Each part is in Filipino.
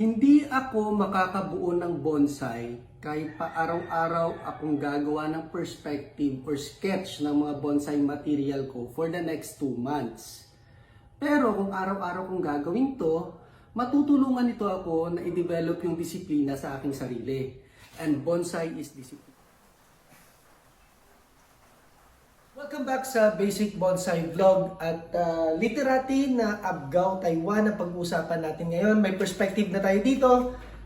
Hindi ako makakabuo ng bonsai kahit pa araw-araw akong gagawa ng perspective or sketch ng mga bonsai material ko for the next 2 months. Pero kung araw-araw kong gagawin to, matutulungan nito ako na i-develop yung disiplina sa aking sarili. And bonsai is discipline. Welcome back sa Basic Bonsai Vlog at literati na Abgao, Taiwan ang pag-uusapan natin ngayon. May perspective na tayo dito.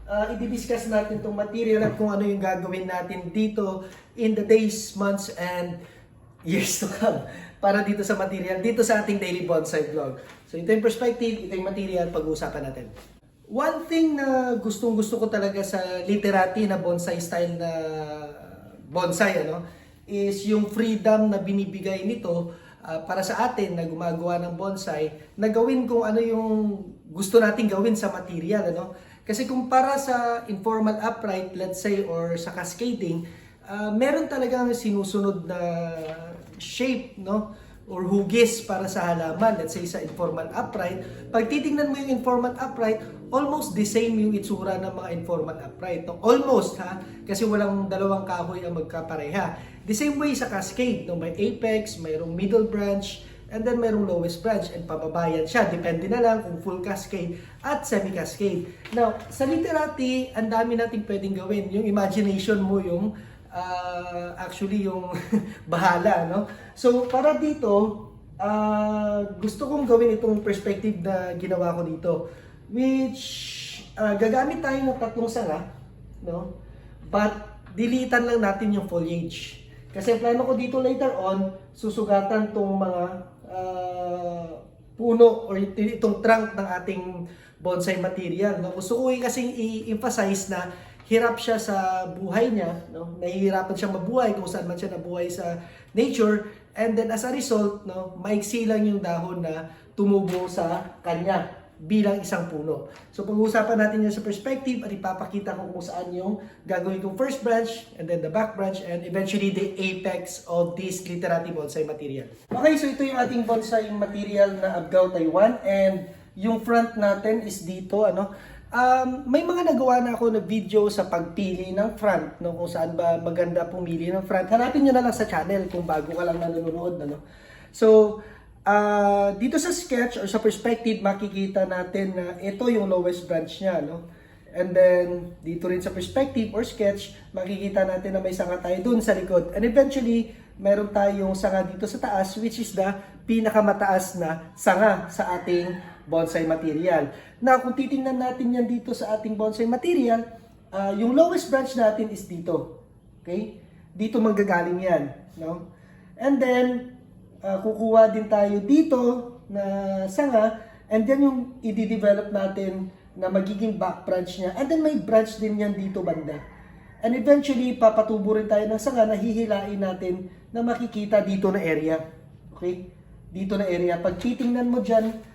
I-discuss natin itong material at kung ano yung gagawin natin dito in the days, months, and years to come para dito sa material, dito sa ating daily bonsai vlog. So ito yung perspective, ito yung material, pag-uusapan natin. One thing na gustong-gusto ko talaga sa literati na bonsai style na bonsai, is yung freedom na binibigay nito para sa atin na gumagawa ng bonsai, na gawin kung ano yung gusto nating gawin sa material. Kasi kung para sa informal upright, let's say, or sa cascading, meron talagang sinusunod na shape, or hugis para sa halaman. Let's say sa informal upright, pag titingnan mo yung informal upright, almost the same yung itsura ng mga informal upright. Almost, kasi walang dalawang kahoy ang magkapareha. The same way sa cascade, may apex, mayroong middle branch, and then mayroong lowest branch, and pababayan siya. Depende na lang kung full cascade at semi-cascade. Now, sa literati, ang dami nating pwedeng gawin. Yung imagination mo yung actually yung bahala, So, para dito, gusto kong gawin itong perspective na ginawa ko dito, which gagamit tayo ng 3 sanga, but dilitan lang natin yung foliage. Kasi plano ko dito later on, susugatan tong mga puno or itong trunk ng ating bonsai material. Gusto ko kasing i-emphasize na hirap siya sa buhay niya, nahihirapan siyang mabuhay kung saan man siya nabuhay sa nature, and then as a result, maiksi lang yung dahon na tumubo sa kanya bilang isang puno. So pag-uusapan natin yan sa perspective at ipapakita ko kung saan yung gagawin kong first branch, and then the back branch, and eventually the apex of this literati bonsai material. Okay, so ito yung ating bonsai material na Abgao, Taiwan, and yung front natin is dito, may mga nagawa na ako na video sa pagpili ng front, kung saan ba maganda pumili ng front. Hanapin nyo na lang sa channel kung bago ka lang nanonood. So, dito sa sketch or sa perspective, makikita natin na ito yung lowest branch niya. And then, dito rin sa perspective or sketch, makikita natin na may sanga tayo dun sa likod. And eventually, meron tayong sanga dito sa taas, which is the pinakamataas na sanga sa ating bonsai material. Now, kung titingnan natin yan dito sa ating bonsai material, yung lowest branch natin is dito. Okay? Dito manggagaling yan. And then, kukuha din tayo dito na sanga, and then yung i-develop natin na magiging back branch niya. And then may branch din yan dito banda. And eventually, papatubo rin tayo ng sanga na hihilain natin na makikita dito na area. Okay? Dito na area. Pag titingnan mo dyan,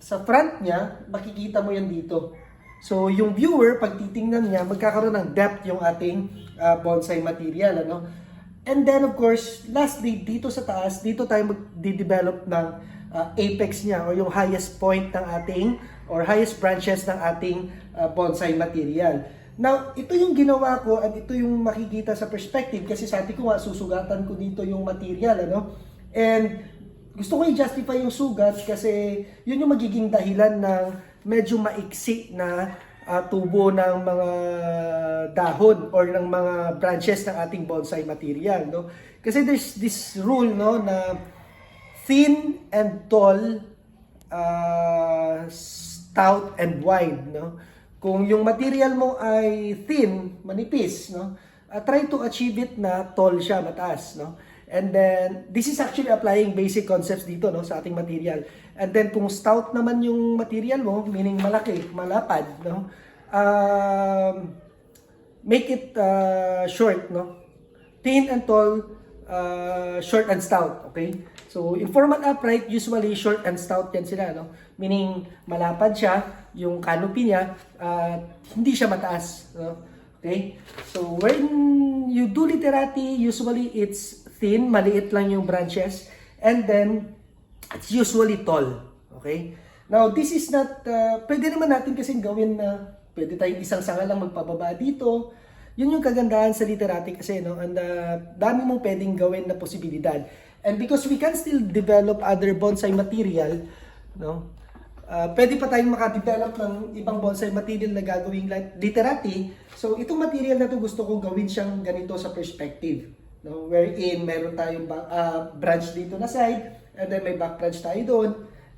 sa front niya, makikita mo yan dito. So, yung viewer, pag titingnan niya, magkakaroon ng depth yung ating bonsai material. And then, of course, lastly, dito sa taas, dito tayo mag-develop ng apex niya, or yung highest point ng ating, or highest branches ng ating bonsai material. Now, ito yung ginawa ko, at ito yung makikita sa perspective, kasi sabi ko nga, susugatan ko dito yung material. And gusto ko i-justify yung sugat kasi yun yung magiging dahilan ng medyo maiksi na tubo ng mga dahon or ng mga branches ng ating bonsai material. Kasi there's this rule na thin and tall, stout and wide. Kung yung material mo ay thin, manipis, try to achieve it na tall siya, mataas. And then, this is actually applying basic concepts dito sa ating material. And then, kung stout naman yung material mo, meaning malaki, malapad, make it short, thin and tall, short and stout, okay? So, informal upright, usually short and stout yan sila, meaning malapad siya, yung canopy niya, hindi siya mataas, okay? So, when you do literati, usually it's thin, maliit lang yung branches, and then it's usually tall. Okay? Now, this is not, pwede naman natin kasing gawin na pwede tayong isang sanga lang magpababa dito. Yun yung kagandahan sa literati kasi, no? And dami mong pwedeng gawin na posibilidad. And because we can still develop other bonsai material, no? Pwede pa tayong makadevelop ng ibang bonsai material na gagawing literati. So, itong material na to gusto ko gawin siyang ganito sa perspective. No? Wherein, meron tayong branch dito na side, and then may back branch tayo doon,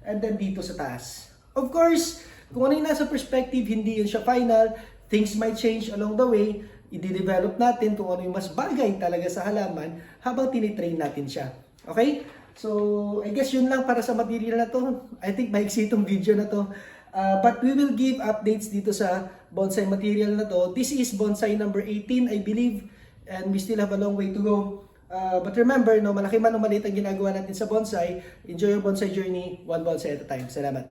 and then dito sa taas. Of course, kung ano yung nasa perspective, hindi yun siya final. Things might change along the way. I-develop natin kung ano yung mas bagay talaga sa halaman habang tinitrain natin siya. Okay? So, I guess yun lang para sa material na to. I think maiksi itong video na to. But we will give updates dito sa bonsai material na to. This is bonsai number 18, I believe. And we still have a long way to go. But remember, no, malaki man o maliit ang ginagawa natin sa bonsai. Enjoy your bonsai journey, one bonsai at a time. Salamat.